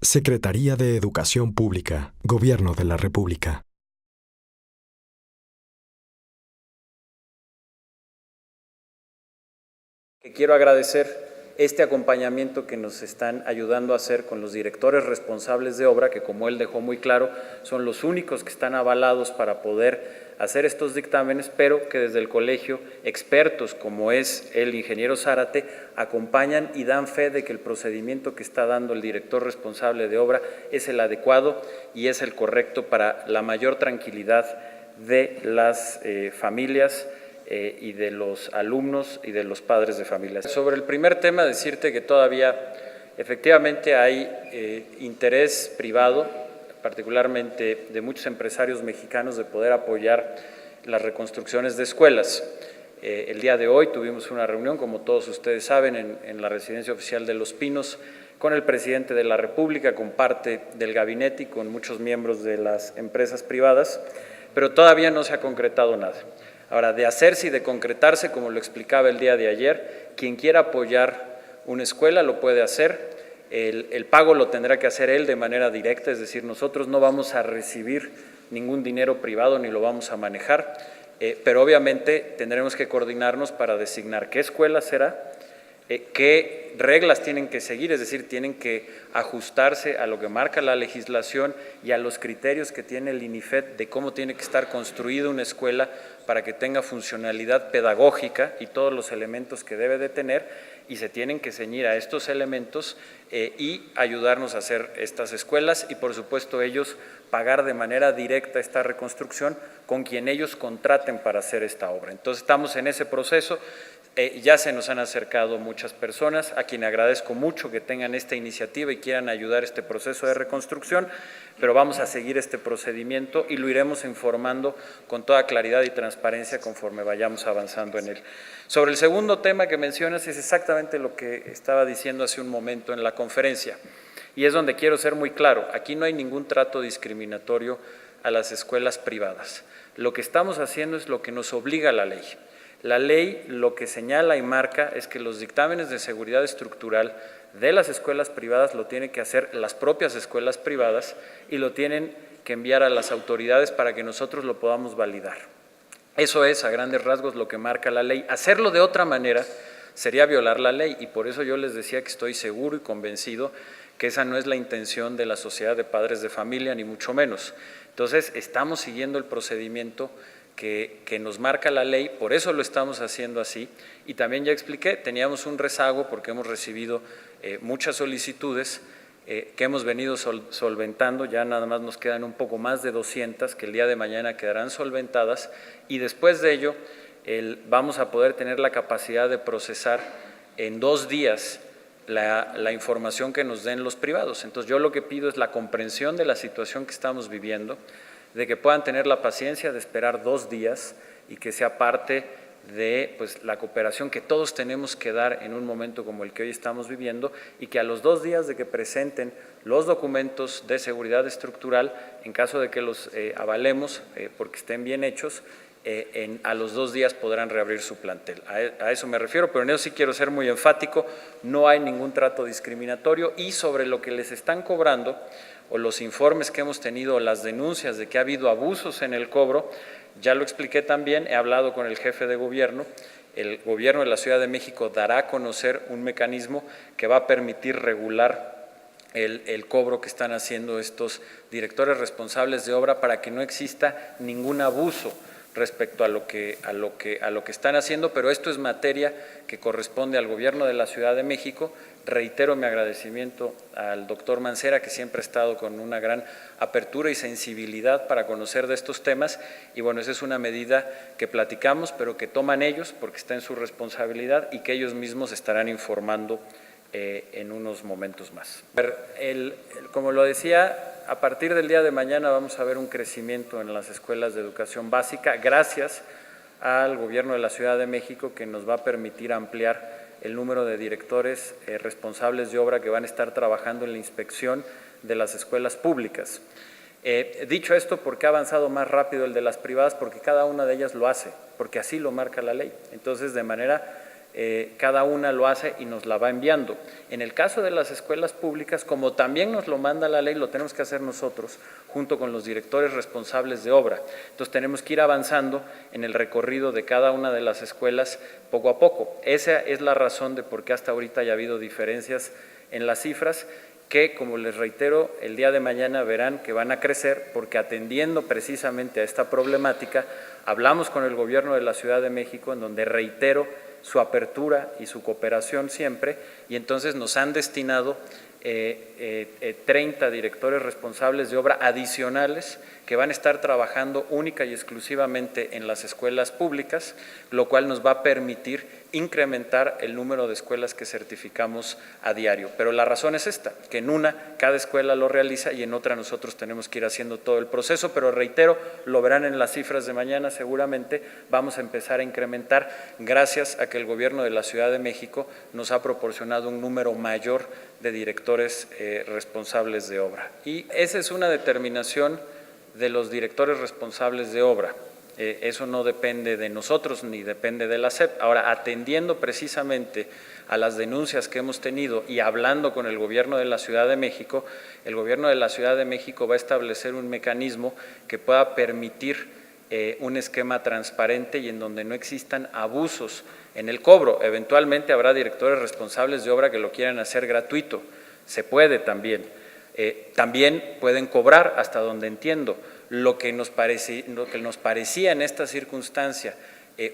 Secretaría de Educación Pública, Gobierno de la República. Quiero agradecer este acompañamiento que nos están ayudando a hacer con los directores responsables de obra, que como él dejó muy claro, son los únicos que están avalados para poder hacer estos dictámenes, pero que desde el colegio expertos como es el ingeniero Zárate acompañan y dan fe de que el procedimiento que está dando el director responsable de obra es el adecuado y es el correcto para la mayor tranquilidad de las familias y de los alumnos y de los padres de familia. Sobre el primer tema, decirte que todavía efectivamente hay interés privado, particularmente de muchos empresarios mexicanos, de poder apoyar las reconstrucciones de escuelas. El día de hoy tuvimos una reunión, como todos ustedes saben, en la Residencia Oficial de Los Pinos, con el presidente de la República, con parte del gabinete y con muchos miembros de las empresas privadas, pero todavía no se ha concretado nada. Ahora, de hacerse y de concretarse, como lo explicaba el día de ayer, quien quiera apoyar una escuela lo puede hacer, el pago lo tendrá que hacer él de manera directa, es decir, nosotros no vamos a recibir ningún dinero privado ni lo vamos a manejar, pero obviamente tendremos que coordinarnos para designar qué escuela será, qué reglas tienen que seguir, es decir, tienen que ajustarse a lo que marca la legislación y a los criterios que tiene el INIFED de cómo tiene que estar construida una escuela para que tenga funcionalidad pedagógica y todos los elementos que debe de tener, y se tienen que ceñir a estos elementos y ayudarnos a hacer estas escuelas y, por supuesto, ellos pagar de manera directa esta reconstrucción con quien ellos contraten para hacer esta obra. Entonces, estamos en ese proceso. Ya se nos han acercado muchas personas, a quien agradezco mucho que tengan esta iniciativa y quieran ayudar a este proceso de reconstrucción, pero vamos a seguir este procedimiento y lo iremos informando con toda claridad y transparencia conforme vayamos avanzando en él. Sobre el segundo tema que mencionas es exactamente lo que estaba diciendo hace un momento en la conferencia, y es donde quiero ser muy claro. Aquí no hay ningún trato discriminatorio a las escuelas privadas. Lo que estamos haciendo es lo que nos obliga la ley. La ley lo que señala y marca es que los dictámenes de seguridad estructural de las escuelas privadas lo tienen que hacer las propias escuelas privadas y lo tienen que enviar a las autoridades para que nosotros lo podamos validar. Eso es, a grandes rasgos, lo que marca la ley. Hacerlo de otra manera sería violar la ley, y por eso yo les decía que estoy seguro y convencido que esa no es la intención de la Sociedad de Padres de Familia, ni mucho menos. Entonces, estamos siguiendo el procedimiento que nos marca la ley, por eso lo estamos haciendo así, y también ya expliqué, teníamos un rezago porque hemos recibido muchas solicitudes que hemos venido solventando, ya nada más nos quedan un poco más de 200 que el día de mañana quedarán solventadas, y después de ello vamos a poder tener la capacidad de procesar en 2 días la información que nos den los privados. Entonces yo lo que pido es la comprensión de la situación que estamos viviendo, de que puedan tener la paciencia de esperar 2 días y que sea parte de la cooperación que todos tenemos que dar en un momento como el que hoy estamos viviendo, y que a los 2 días de que presenten los documentos de seguridad estructural, en caso de que los avalemos porque estén bien hechos, a los 2 días podrán reabrir su plantel. A eso me refiero, pero en eso sí quiero ser muy enfático, no hay ningún trato discriminatorio. Y sobre lo que les están cobrando, o los informes que hemos tenido, o las denuncias de que ha habido abusos en el cobro, ya lo expliqué también, he hablado con el jefe de gobierno, el gobierno de la Ciudad de México dará a conocer un mecanismo que va a permitir regular el cobro que están haciendo estos directores responsables de obra para que no exista ningún abuso respecto a lo que están haciendo, pero esto es materia que corresponde al gobierno de la Ciudad de México. Reitero mi agradecimiento al doctor Mancera, que siempre ha estado con una gran apertura y sensibilidad para conocer de estos temas, y bueno, esa es una medida que platicamos, pero que toman ellos porque está en su responsabilidad y que ellos mismos estarán informando en unos momentos más. Como lo decía, a partir del día de mañana vamos a ver un crecimiento en las escuelas de educación básica, gracias al gobierno de la Ciudad de México, que nos va a permitir ampliar el número de directores responsables de obra que van a estar trabajando en la inspección de las escuelas públicas. Dicho esto, ¿por qué ha avanzado más rápido el de las privadas? Porque cada una de ellas lo hace, porque así lo marca la ley. Entonces, de manera cada una lo hace y nos la va enviando. En el caso de las escuelas públicas, como también nos lo manda la ley, lo tenemos que hacer nosotros, junto con los directores responsables de obra. Entonces tenemos que ir avanzando en el recorrido de cada una de las escuelas poco a poco. Esa es la razón de por qué hasta ahorita haya habido diferencias en las cifras, que, como les reitero, el día de mañana verán que van a crecer, porque atendiendo precisamente a esta problemática, hablamos con el gobierno de la Ciudad de México, en donde reitero su apertura y su cooperación siempre, y entonces nos han destinado 30 directores responsables de obra adicionales que van a estar trabajando única y exclusivamente en las escuelas públicas, lo cual nos va a permitir incrementar el número de escuelas que certificamos a diario. Pero la razón es esta, que en una cada escuela lo realiza y en otra nosotros tenemos que ir haciendo todo el proceso, pero reitero, lo verán en las cifras de mañana seguramente, vamos a empezar a incrementar gracias a que el gobierno de la Ciudad de México nos ha proporcionado un número mayor de directores responsables de obra. Y esa es una determinación de los directores responsables de obra. Eso no depende de nosotros ni depende de la SEP. Ahora, atendiendo precisamente a las denuncias que hemos tenido y hablando con el gobierno de la Ciudad de México, el gobierno de la Ciudad de México va a establecer un mecanismo que pueda permitir un esquema transparente y en donde no existan abusos en el cobro. Eventualmente habrá directores responsables de obra que lo quieran hacer gratuito, se puede también. También pueden cobrar, hasta donde entiendo. Lo que nos parecía en esta circunstancia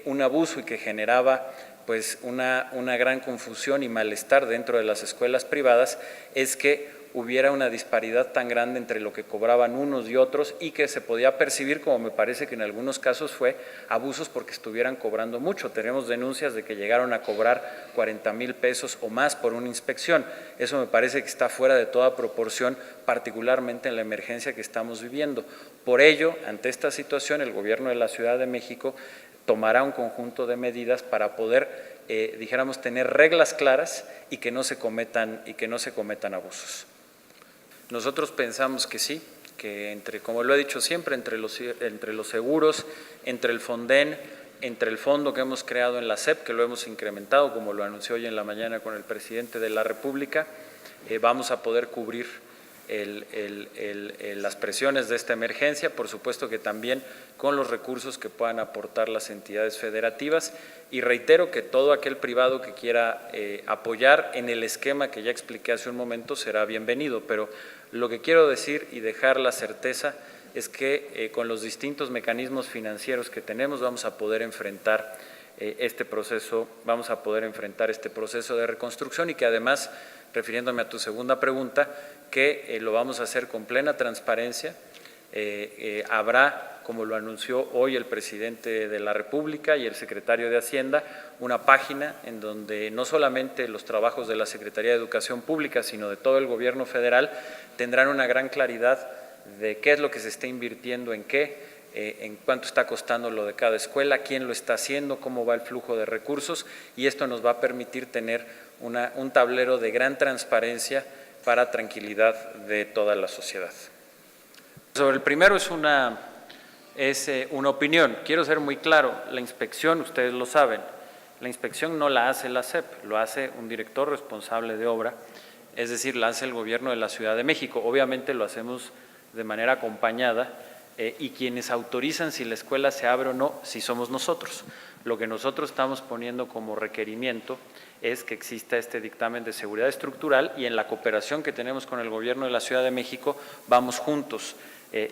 un abuso y que generaba pues una gran confusión y malestar dentro de las escuelas privadas es que hubiera una disparidad tan grande entre lo que cobraban unos y otros y que se podía percibir, como me parece que en algunos casos fue, abusos porque estuvieran cobrando mucho. Tenemos denuncias de que llegaron a cobrar 40,000 pesos o más por una inspección. Eso me parece que está fuera de toda proporción, particularmente en la emergencia que estamos viviendo. Por ello, ante esta situación, el gobierno de la Ciudad de México tomará un conjunto de medidas para poder, dijéramos, tener reglas claras y que no se cometan abusos. Nosotros pensamos que sí, que como lo he dicho siempre, entre los seguros, entre el Fonden, entre el fondo que hemos creado en la SEP, que lo hemos incrementado, como lo anunció hoy en la mañana con el presidente de la República, vamos a poder cubrir las presiones de esta emergencia, por supuesto que también con los recursos que puedan aportar las entidades federativas, y reitero que todo aquel privado que quiera apoyar en el esquema que ya expliqué hace un momento será bienvenido, pero lo que quiero decir y dejar la certeza es que con los distintos mecanismos financieros que tenemos vamos a poder enfrentar este proceso de reconstrucción, y que además, refiriéndome a tu segunda pregunta, que lo vamos a hacer con plena transparencia. Habrá, como lo anunció hoy el presidente de la República y el secretario de Hacienda, una página en donde no solamente los trabajos de la Secretaría de Educación Pública, sino de todo el gobierno federal, tendrán una gran claridad de qué es lo que se está invirtiendo en qué, en cuánto está costando lo de cada escuela, quién lo está haciendo, cómo va el flujo de recursos, y esto nos va a permitir tener un tablero de gran transparencia para tranquilidad de toda la sociedad. Sobre el primero es una opinión. Quiero ser muy claro, la inspección, ustedes lo saben, la inspección no la hace la SEP, lo hace un director responsable de obra, es decir, la hace el gobierno de la Ciudad de México. Obviamente lo hacemos de manera acompañada y quienes autorizan si la escuela se abre o no, si somos nosotros. Lo que nosotros estamos poniendo como requerimiento es que exista este dictamen de seguridad estructural, y en la cooperación que tenemos con el gobierno de la Ciudad de México vamos juntos,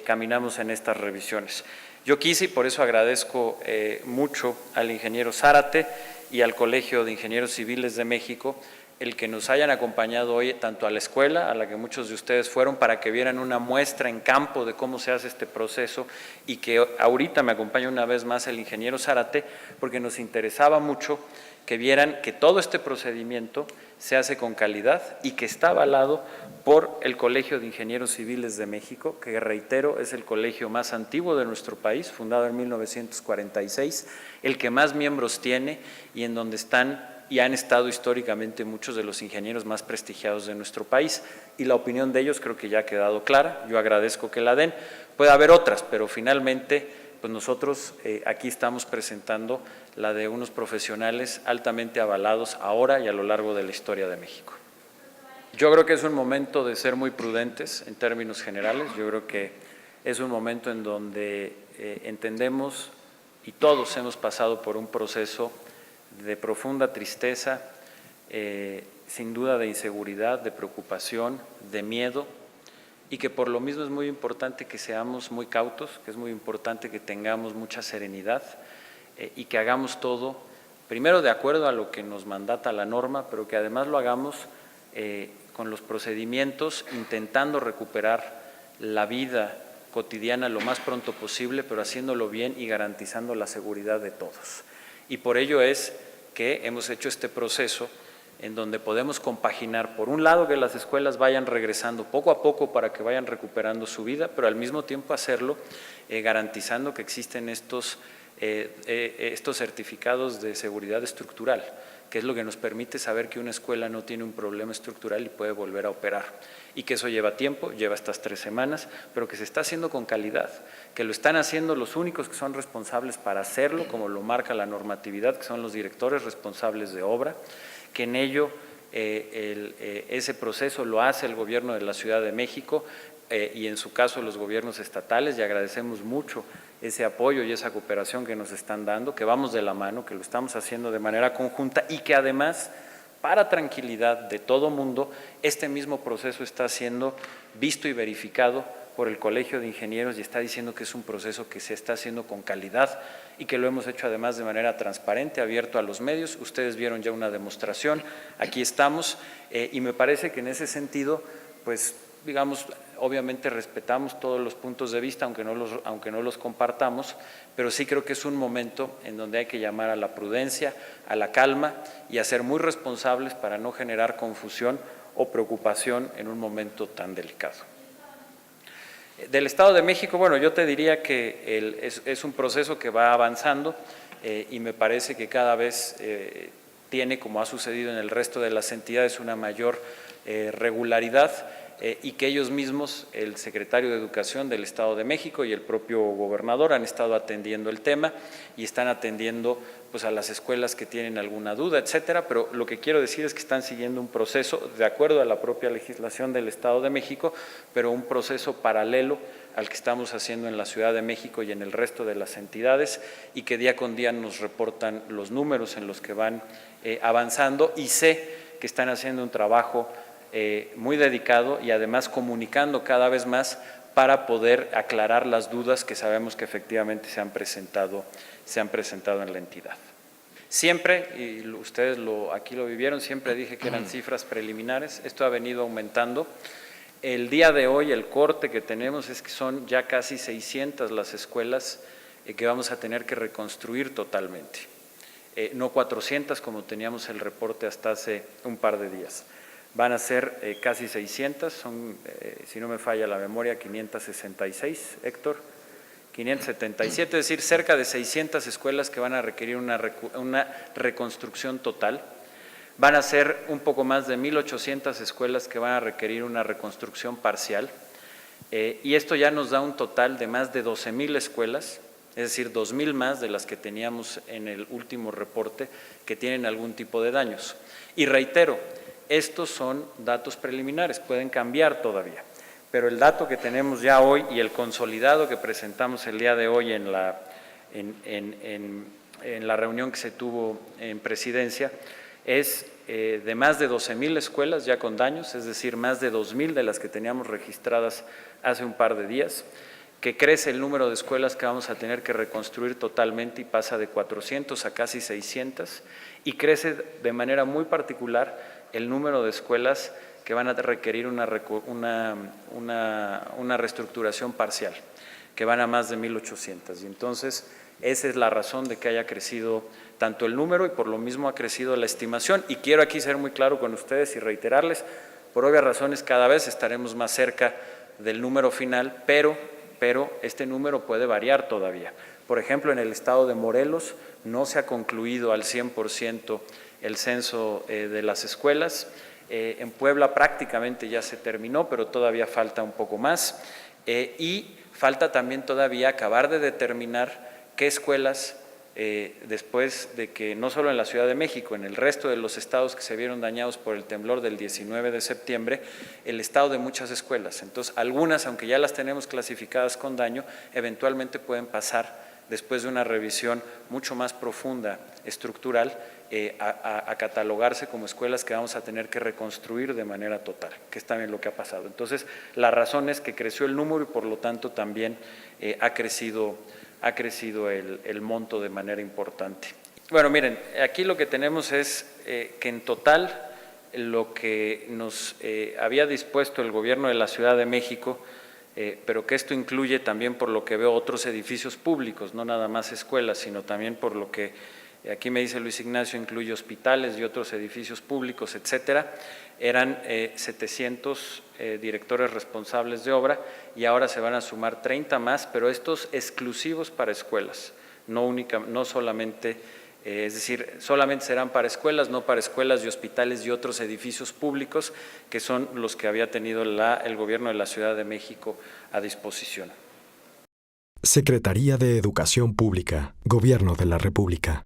caminamos en estas revisiones. Yo quise, y por eso agradezco mucho al ingeniero Zárate y al Colegio de Ingenieros Civiles de México el que nos hayan acompañado hoy tanto a la escuela, a la que muchos de ustedes fueron, para que vieran una muestra en campo de cómo se hace este proceso, y que ahorita me acompaña una vez más el ingeniero Zárate, porque nos interesaba mucho que vieran que todo este procedimiento se hace con calidad y que está avalado por el Colegio de Ingenieros Civiles de México, que reitero es el colegio más antiguo de nuestro país, fundado en 1946, el que más miembros tiene y en donde están y han estado históricamente muchos de los ingenieros más prestigiados de nuestro país, y la opinión de ellos creo que ya ha quedado clara. Yo agradezco que la den. Puede haber otras, pero finalmente pues nosotros aquí estamos presentando la de unos profesionales altamente avalados ahora y a lo largo de la historia de México. Yo creo que es un momento de ser muy prudentes en términos generales. Yo creo que es un momento en donde entendemos y todos hemos pasado por un proceso de profunda tristeza, sin duda de inseguridad, de preocupación, de miedo, y que por lo mismo es muy importante que seamos muy cautos, que es muy importante que tengamos mucha serenidad y que hagamos todo, primero de acuerdo a lo que nos mandata la norma, pero que además lo hagamos con los procedimientos, intentando recuperar la vida cotidiana lo más pronto posible, pero haciéndolo bien y garantizando la seguridad de todos. Y por ello es que hemos hecho este proceso en donde podemos compaginar, por un lado, que las escuelas vayan regresando poco a poco para que vayan recuperando su vida, pero al mismo tiempo hacerlo garantizando que existen estos certificados de seguridad estructural, que es lo que nos permite saber que una escuela no tiene un problema estructural y puede volver a operar. Y que eso lleva tiempo, lleva estas 3 semanas, pero que se está haciendo con calidad, que lo están haciendo los únicos que son responsables para hacerlo, como lo marca la normatividad, que son los directores responsables de obra, que en ello ese proceso lo hace el Gobierno de la Ciudad de México y en su caso los gobiernos estatales, y agradecemos mucho ese apoyo y esa cooperación que nos están dando, que vamos de la mano, que lo estamos haciendo de manera conjunta y que además, para tranquilidad de todo mundo, este mismo proceso está siendo visto y verificado por el Colegio de Ingenieros y está diciendo que es un proceso que se está haciendo con calidad y que lo hemos hecho además de manera transparente, abierto a los medios. Ustedes vieron ya una demostración, aquí estamos y me parece que en ese sentido, pues digamos, obviamente respetamos todos los puntos de vista, aunque no los compartamos, pero sí creo que es un momento en donde hay que llamar a la prudencia, a la calma y a ser muy responsables para no generar confusión o preocupación en un momento tan delicado. Del Estado de México, bueno, yo te diría que es un proceso que va avanzando y me parece que cada vez tiene, como ha sucedido en el resto de las entidades, una mayor regularidad y que ellos mismos, el secretario de Educación del Estado de México y el propio gobernador han estado atendiendo el tema y están atendiendo pues a las escuelas que tienen alguna duda, etcétera, pero lo que quiero decir es que están siguiendo un proceso de acuerdo a la propia legislación del Estado de México, pero un proceso paralelo al que estamos haciendo en la Ciudad de México y en el resto de las entidades y que día con día nos reportan los números en los que van avanzando y sé que están haciendo un trabajo muy dedicado y además comunicando cada vez más para poder aclarar las dudas que sabemos que efectivamente se han presentado en la entidad. Siempre, y ustedes aquí lo vivieron, siempre dije que eran cifras preliminares, esto ha venido aumentando. El día de hoy el corte que tenemos es que son ya casi 600 las escuelas que vamos a tener que reconstruir totalmente, no 400 como teníamos el reporte hasta hace un par de días. Van a ser casi 600, son, si no me falla la memoria, 566, Héctor, 577, es decir, cerca de 600 escuelas que van a requerir una reconstrucción total. Van a ser un poco más de 1,800 escuelas que van a requerir una reconstrucción parcial y esto ya nos da un total de más de 12,000 escuelas, es decir, 2,000 más de las que teníamos en el último reporte que tienen algún tipo de daños. Y reitero, estos son datos preliminares, pueden cambiar todavía, pero el dato que tenemos ya hoy y el consolidado que presentamos el día de hoy en la reunión que se tuvo en Presidencia es de más de 12,000 escuelas ya con daños, es decir, más de 2,000 de las que teníamos registradas hace un par de días, que crece el número de escuelas que vamos a tener que reconstruir totalmente y pasa de 400 a casi 600 y crece de manera muy particular el número de escuelas que van a requerir una reestructuración parcial, que van a más de 1,800. Y entonces, esa es la razón de que haya crecido tanto el número y por lo mismo ha crecido la estimación. Y quiero aquí ser muy claro con ustedes y reiterarles, por obvias razones cada vez estaremos más cerca del número final, pero este número puede variar todavía. Por ejemplo, en el estado de Morelos no se ha concluido al 100% el censo de las escuelas. En Puebla prácticamente ya se terminó, pero todavía falta un poco más. Y Falta también todavía acabar de determinar qué escuelas, después de que no solo en la Ciudad de México, en el resto de los estados que se vieron dañados por el temblor del 19 de septiembre, el estado de muchas escuelas. Entonces, algunas, aunque ya las tenemos clasificadas con daño, eventualmente pueden pasar, después de una revisión mucho más profunda, estructural, a catalogarse como escuelas que vamos a tener que reconstruir de manera total, que es también lo que ha pasado. Entonces, la razón es que creció el número y por lo tanto también ha crecido el monto de manera importante. Bueno, miren, aquí lo que tenemos es que en total lo que nos había dispuesto el gobierno de la Ciudad de México, pero que esto incluye también, por lo que veo, otros edificios públicos, no nada más escuelas, sino también por lo que aquí me dice Luis Ignacio, incluye hospitales y otros edificios públicos, etcétera. Eran 700 directores responsables de obra y ahora se van a sumar 30 más, pero estos exclusivos para escuelas, no solamente, es decir, solamente serán para escuelas, no para escuelas y hospitales y otros edificios públicos, que son los que había tenido el gobierno de la Ciudad de México a disposición. Secretaría de Educación Pública, Gobierno de la República.